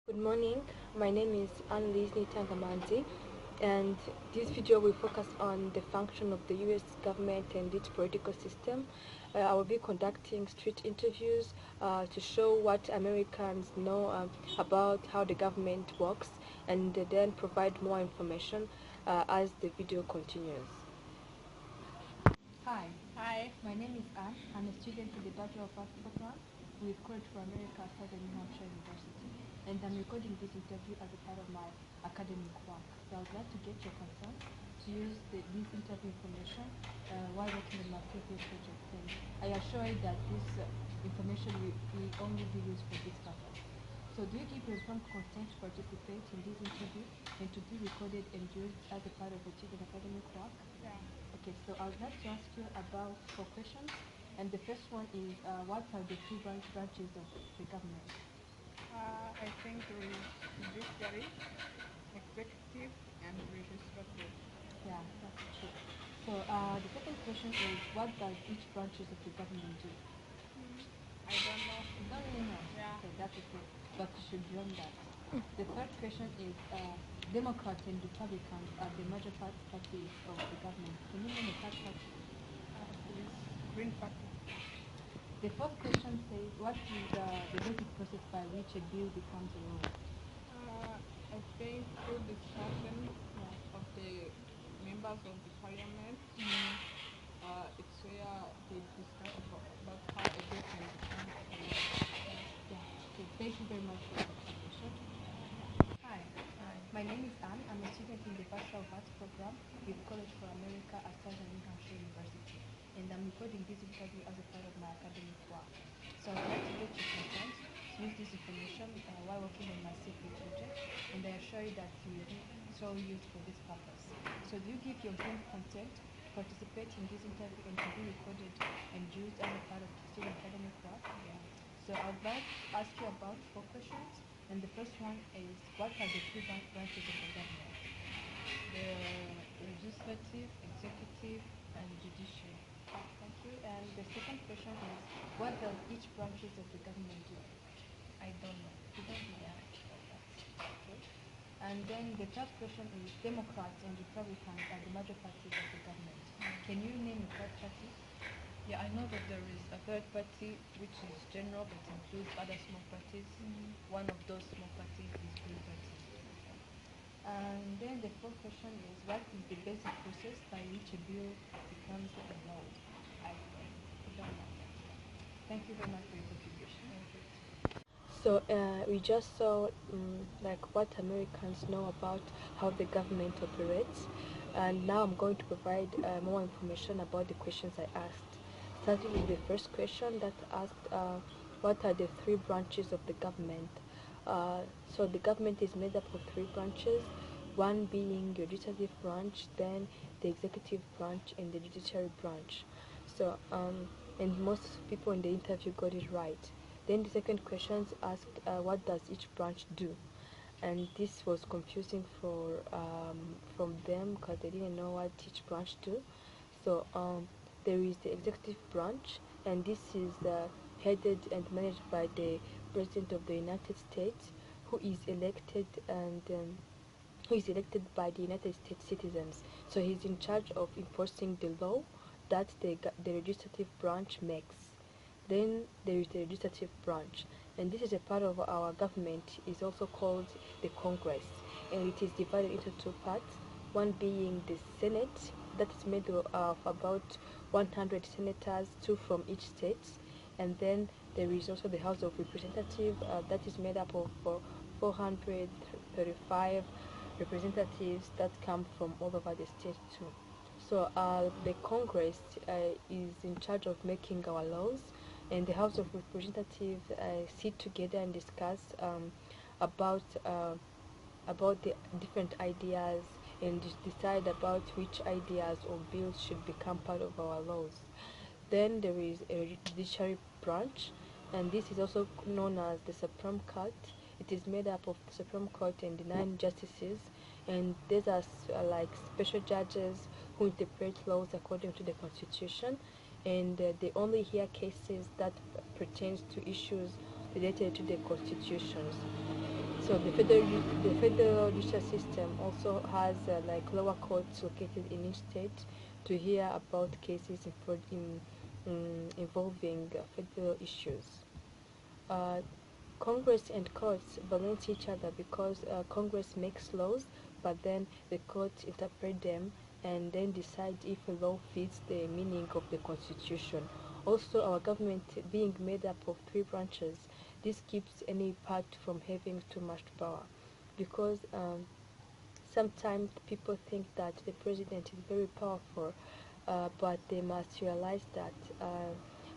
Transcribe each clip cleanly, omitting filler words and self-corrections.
Good morning, my name is Annalise Nitangamanzi, and this video will focus on the function of the US government and its political system. I will be conducting street interviews to show what Americans know about how the government works, and then provide more information as the video continues. Hi. Hi. My name is Anne. I'm a student in the Bachelor of Arts program with College for America, Southern New Hampshire University, and I'm recording this interview as a part of my academic work. So I would like to get your consent to use this interview information while working on my previous project. And I assure you that this information will only be used for this purpose. So do you give your informed consent to participate in this interview and to be recorded and used as a part of your children's academic work? Yeah. Okay, so I would like to ask you about 4 questions. And the first one is, what are the three branches of the government? I think there is judiciary, executive, and legislative. Yeah, that's true. So the second question is, what does each branches of the government do? I don't know. You don't really know? Yeah. Okay, that's okay. But you should learn that. The third question is, Democrats and Republicans are the major parties of the government. Can you name a third party? Please, Green Party. The fourth question says, what is the basic process by which a bill becomes a law? I think through discussion of the members of the parliament, it's where they discuss about how a bill can become a law. Yeah, okay. Thank you very much for your contribution. Hi. Hi. My name is Anne. I'm a student in the Bachelor of Arts program with College for America at Southern New Hampshire University, and I'm recording this interview as a part of my academic work. So I'd like to get your consent to use this information while working on my CFA project, and I assure you that you will be so used for this purpose. So do you give your informed consent to participate in this interview and to be recorded and used as a part of the student academic work? Yeah. So I would like to ask you about 4 questions, and the first one is, what are the three branches of the government? The legislative, executive, and judiciary. Thank you. And the second question is, what does each branches of the government do? I don't know. You don't know that. Okay. And then the third question is, Democrats and Republicans are the major parties of the government. Can you name a third party? Yeah, I know that there is a third party which is general but includes other small parties. One of those small parties is Green Party. And then the fourth question is, what is the basic process by which a bill becomes a law? I Don't know. Thank you very much for your contribution. don't know. So we just saw like what Americans know about how the government operates, and now I'm going to provide more information about the questions I asked. Starting with the first question that asked, what are the three branches of the government? So the government is made up of three branches, one being the legislative branch, then the executive branch, and the judiciary branch. So and most people in the interview got it right. Then the second question asked, what does each branch do? And this was confusing from them because they didn't know what each branch do. So there is the executive branch, and this is headed and managed by the President of the United States, who is elected by the United States citizens. So he's in charge of enforcing the law that the legislative branch makes. Then there is the legislative branch, and this is a part of our government. Is also called the Congress, and it is divided into two parts. One being the Senate, that is made of about 100 senators, two from each state, and then there is also the House of Representatives, that is made up of 435 representatives that come from all over the state too. So the Congress is in charge of making our laws, and the House of Representatives sit together and discuss about about the different ideas and decide about which ideas or bills should become part of our laws. Then there is a judiciary branch, and this is also known as the Supreme Court. It is made up of the Supreme Court and the 9 justices, and these are like special judges who interpret laws according to the Constitution, and they only hear cases that pertains to issues related to the constitutions. So the federal judicial system also has like lower courts located in each state to hear about cases involving federal issues. Uh, Congress and courts balance each other because Congress makes laws, but then the courts interpret them and then decide if a law fits the meaning of the Constitution. Also, our government being made up of three branches, this keeps any part from having too much power, because sometimes people think that the president is very powerful, but they must realize that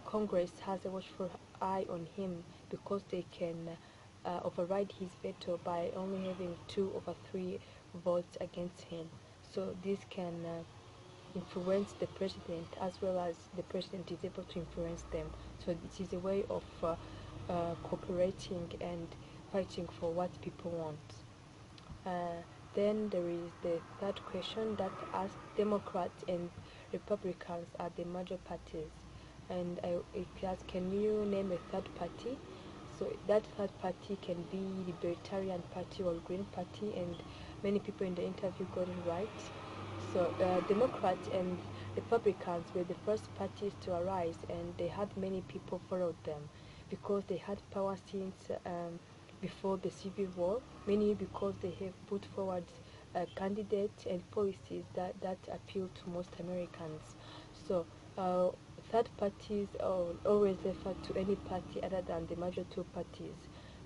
Congress has a watchful eye on him because they can override his veto by only having 2/3 votes against him. So this can influence the president as well as the president is able to influence them. So it is a way of cooperating and fighting for what people want. Uh, then there is the third question that asks Democrats and Republicans are the major parties, and it asks, can you name a third party? So that third party can be Libertarian Party or Green Party, and many people in the interview got it right. So Democrats and Republicans were the first parties to arise, and they had many people followed them because they had power since before the Civil War, mainly because they have put forward candidates and policies that appeal to most Americans. So uh, third parties are always refer to any party other than the major two parties.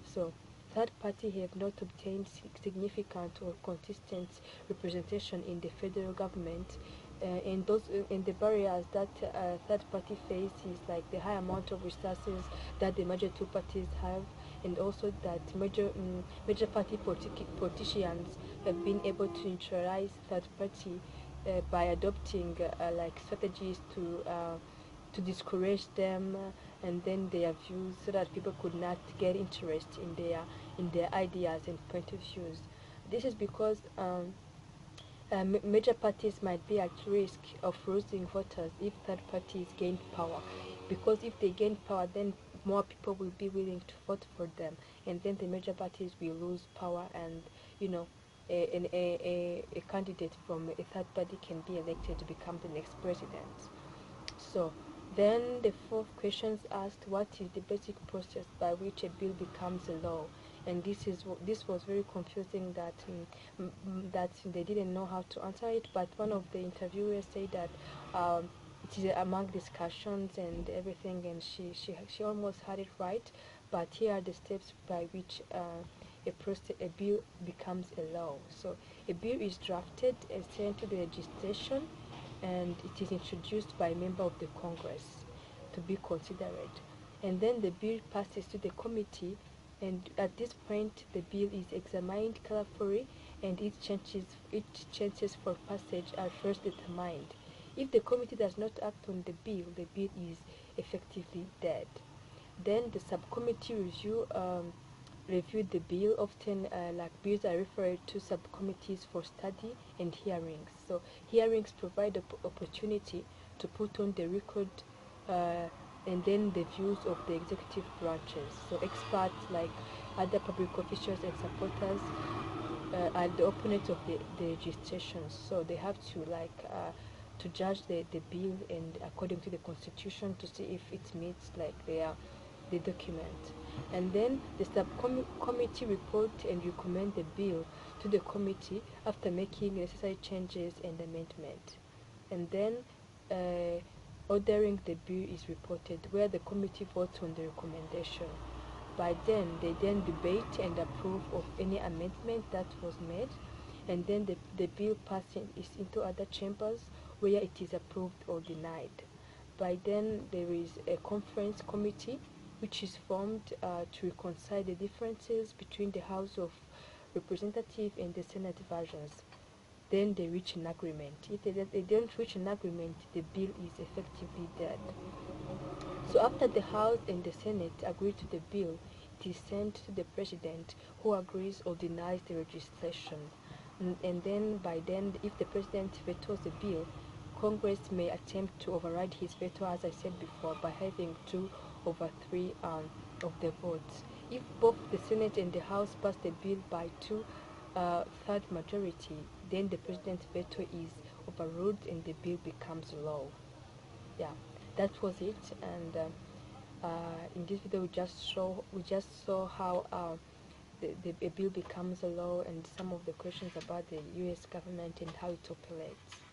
So third party have not obtained significant or consistent representation in the federal government, and the barriers that third party face is like the high amount of resources that the major two parties have, and also that major party politicians have been able to neutralize third party by adopting like strategies to discourage them and then their views so that people could not get interest in their ideas and point of views. This is because major parties might be at risk of losing voters if third parties gain power, because if they gain power then more people will be willing to vote for them, and then the major parties will lose power, and you know a candidate from a third party can be elected to become the next president. So then the fourth question asked, what is the basic process by which a bill becomes a law? And this was very confusing that that they didn't know how to answer it. But one of the interviewers said that it is among discussions and everything, and she almost had it right. But here are the steps by which a bill becomes a law. So a bill is drafted and sent to the legislation, and it is introduced by a member of the Congress to be considered. And then the bill passes to the committee, and at this point the bill is examined carefully, and its chances for passage are first determined. If the committee does not act on the bill is effectively dead. Then the subcommittee reviewed the bill. Often, like bills are referred to subcommittees for study and hearings. So hearings provide opportunity to put on the record uh, and then the views of the executive branches. So experts like other public officials and supporters are the opponents of the legislation. So they have to to judge the bill and according to the constitution to see if it meets like the document. And then the subcommittee report and recommend the bill to the committee after making necessary changes and amendment. And then ordering the bill is reported where the committee votes on the recommendation. By then, they then debate and approve of any amendment that was made, and then the bill passing is into other chambers where it is approved or denied. By then, there is a conference committee which is formed to reconcile the differences between the House of Representatives and the Senate versions. Then they reach an agreement. If they don't reach an agreement, the bill is effectively dead. So after the House and the Senate agree to the bill, it is sent to the President, who agrees or denies the legislation. And then by then, if the President vetoes the bill, Congress may attempt to override his veto, as I said before, by having 2/3 of the votes. if both the Senate and the House pass the bill by two-third majority, then the president's veto is overruled and the bill becomes law. Yeah, that was it. And in this video, we just saw how the bill becomes a law and some of the questions about the U.S. government and how it operates.